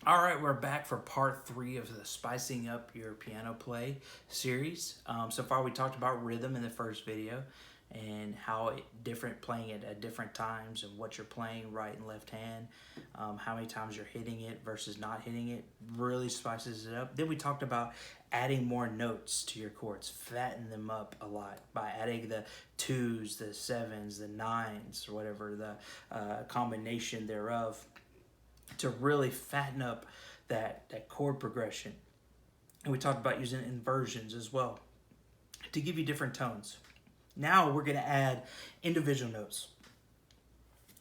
All right, we're back for part 3 of the Spicing Up Your Piano Play series. So far, we talked about rhythm in the first video and how different playing it at different times and what you're playing right and left hand, how many times you're hitting it versus not hitting it, really spices it up. Then we talked about adding more notes to your chords, fatten them up a lot by adding the 2s, the 7s, the 9s, or whatever the combination thereof, to really fatten up that chord progression. And we talked about using inversions as well to give you different tones. Now we're going to add individual notes.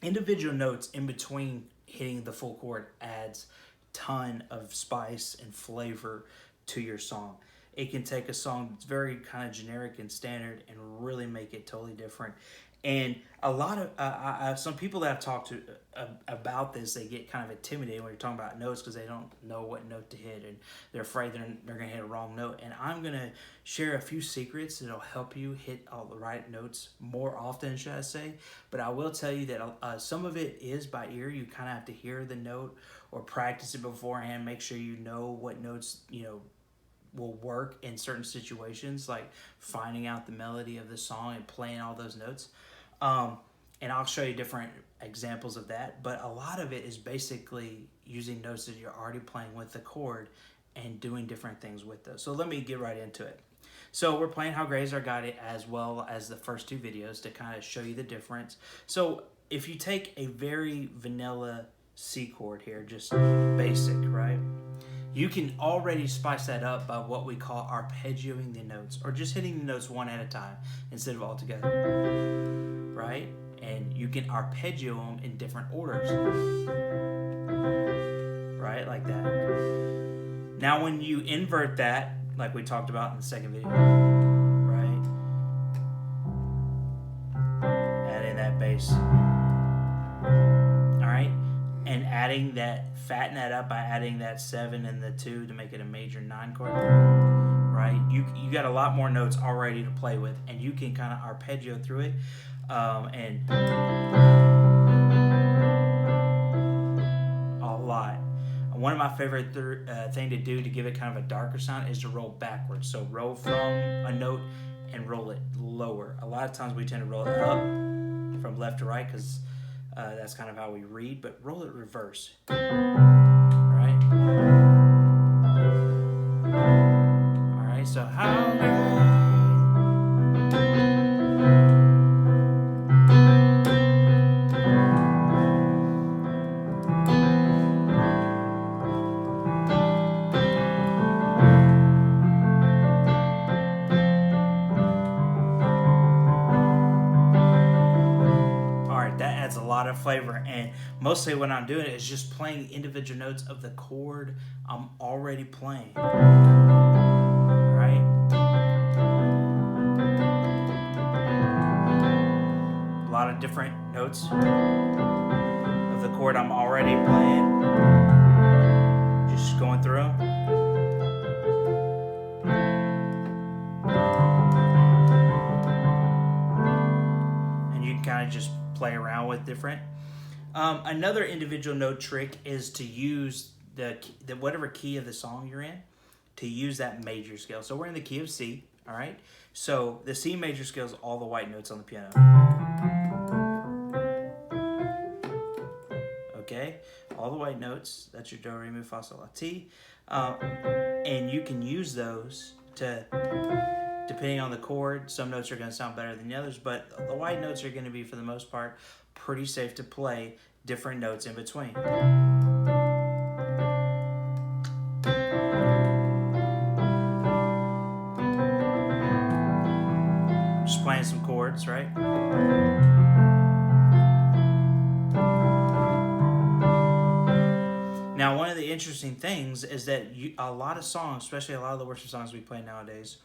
Individual notes in between hitting the full chord adds a ton of spice and flavor to your song. It can take a song that's very kind of generic and standard and really make it totally different. And a lot of some people that I've talked to about this, they get kind of intimidated when you're talking about notes because they don't know what note to hit and they're afraid they're going to hit a wrong note. And I'm going to share a few secrets that'll help you hit all the right notes more often, should I say. But I will tell you that some of it is by ear. You kind of have to hear the note or practice it beforehand. Make sure you know what notes, will work in certain situations, like finding out the melody of the song and playing all those notes. And I'll show you different examples of that, but a lot of it is basically using notes that you're already playing with the chord and doing different things with those. So let me get right into it. So we're playing How Great Is Our God as well as the first 2 videos to kind of show you the difference. So if you take a very vanilla C chord here, just basic, right? You can already spice that up by what we call arpeggioing the notes, or just hitting the notes one at a time instead of all together, right? And you can arpeggio them in different orders, right? Like that. Now when you invert that, like we talked about in the second video, right? Add in that bass. Alright? And adding that, fatten that up by adding that 7 and the 2 to make it a major 9 chord, right? You got a lot more notes already to play with, and you can kind of arpeggio through it. And a lot. One of my favorite thing to do to give it kind of a darker sound is to roll backwards. So roll from a note and roll it lower. A lot of times we tend to roll it up from left to right because that's kind of how we read, but roll it reverse. Right? Alright, so how... A lot of flavor, and mostly what I'm doing is just playing individual notes of the chord I'm already playing. Right? A lot of different notes of the chord I'm already playing. Just going through them. And you can kind of just play around with different. Another individual note trick is to use the whatever key of the song you're in, to use that major scale. So we're in the key of C, all right? So the C major scale is all the white notes on the piano. Okay? All the white notes, that's your do, re, mi, fa, sol, la, ti. And you can use those to, depending on the chord, some notes are going to sound better than the others, but the white notes are going to be, for the most part, pretty safe to play different notes in between. I'm just playing some chords, right? Now, one of the interesting things is that a lot of songs, especially a lot of the worship songs we play nowadays,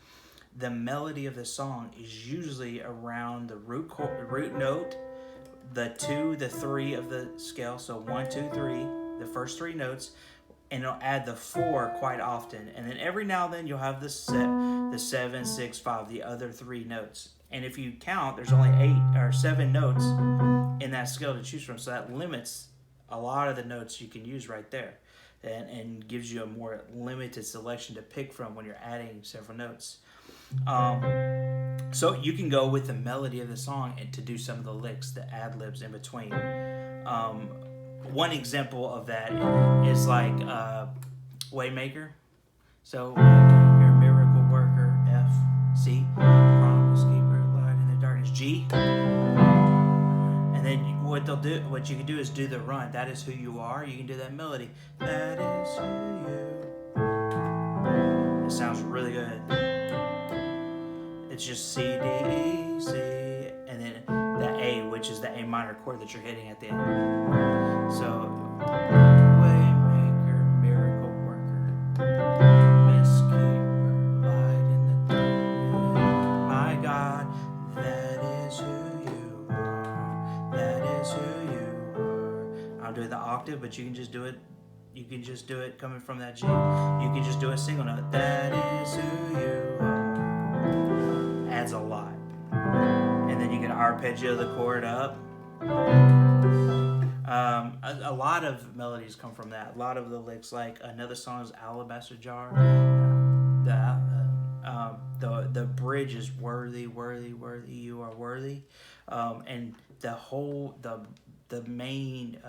the melody of the song is usually around the root note, the 2, the 3 of the scale. So 1, 2, 3, the first 3 notes, and it'll add the 4 quite often. And then every now and then you'll have the 7, 6, 5, the other 3 notes. And if you count, there's only 8 or 7 notes in that scale to choose from. So that limits a lot of the notes you can use right there. and gives you a more limited selection to pick from when you're adding several notes. So you can go with the melody of the song and to do some of the licks, the ad libs in between. One example of that is like Waymaker. So Waymaker, miracle worker, F, C, promise keeper, light in the darkness, G. And then what you can do is do the run. That is who you are. You can do that melody. That is who you. It sounds really good. It's just C, D, E, C, and then the A, which is the A minor chord that you're hitting at the end. So, Waymaker, miracle worker, promise keeper, light in the darkness. My God, that is who you are. That is who you are. I'm doing the octave, but you can just do it. You can just do it coming from that G. You can just do a single note. That is who you are. Adds a lot. And then you can arpeggio the chord up. A lot of melodies come from that. A lot of the licks, like another song is Alabaster Jar. The bridge is worthy, worthy, worthy, you are worthy. And the main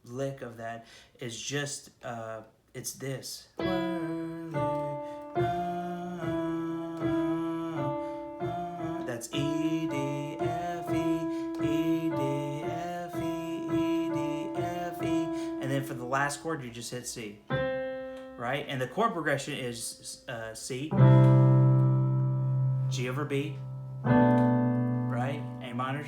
lick of that is just it's this. That's E, D, F, E, E, D, F, E, E, D, F, E. And then for the last chord, you just hit C. Right? And the chord progression is C, G over B, right? A minor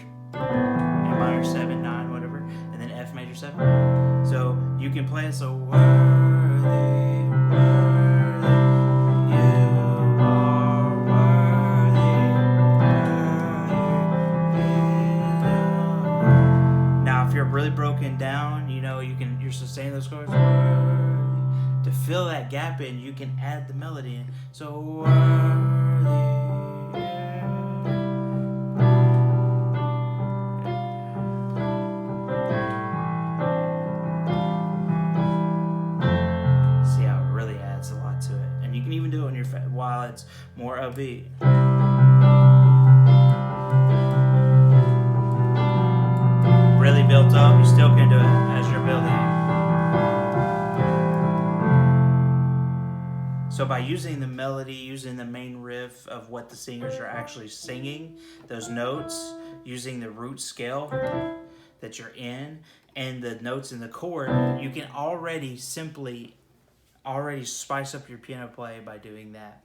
7, 9, whatever. And then F major 7. So you can play it so worthy. Really broken down, you're sustaining those chords. To fill that gap in, you can add the melody in. So worthy. See how it really adds a lot to it, and you can even do it on your while it's more upbeat. Really built up, you still can do it as you're building it. So by using the melody, using the main riff of what the singers are actually singing, those notes, using the root scale that you're in, and the notes in the chord, you can already spice up your piano play by doing that.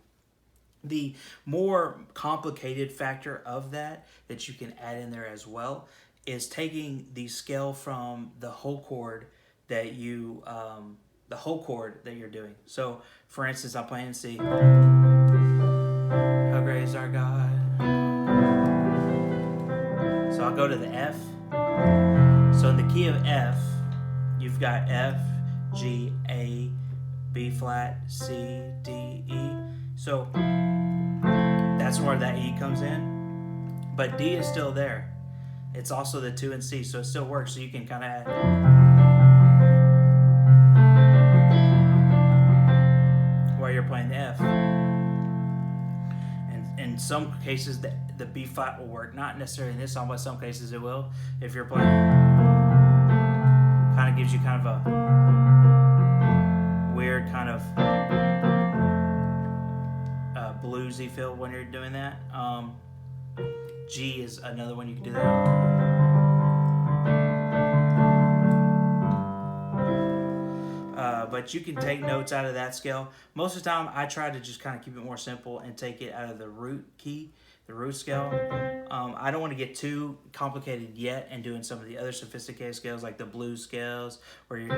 The more complicated factor of that you can add in there as well is taking the scale from the whole chord that you're doing. So, for instance, I'm playing C. How great is our God? So I'll go to the F. So in the key of F, you've got F, G, A, B flat, C, D, E. So that's where that E comes in. But D is still there. It's also the 2 and C, so it still works. So you can kind of add. While you're playing the F. And in some cases, the B flat will work. Not necessarily in this song, but some cases it will. If you're playing, kind of gives you kind of a weird kind of bluesy feel when you're doing that. G is another one you can do that. But you can take notes out of that scale. Most of the time, I try to just kind of keep it more simple and take it out of the root key, the root scale. I don't want to get too complicated yet and doing some of the other sophisticated scales like the blues scales, where you're...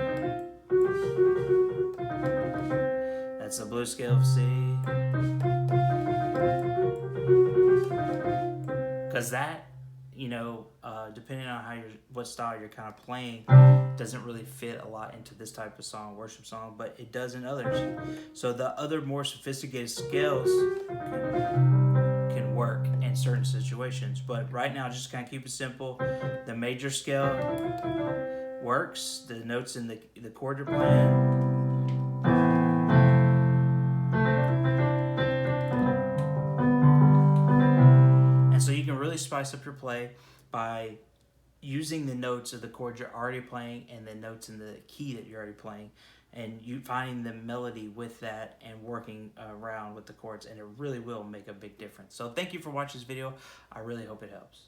That's the blues scale of C. Because that, depending on what style you're kind of playing, doesn't really fit a lot into this type of song, worship song, but it does in others. So the other more sophisticated scales can work in certain situations. But right now, just kind of keep it simple. The major scale works. The notes in the chord you're playing really spice up your play by using the notes of the chords you're already playing and the notes in the key that you're already playing, and you finding the melody with that and working around with the chords, and it really will make a big difference. So thank you for watching this video. I really hope it helps.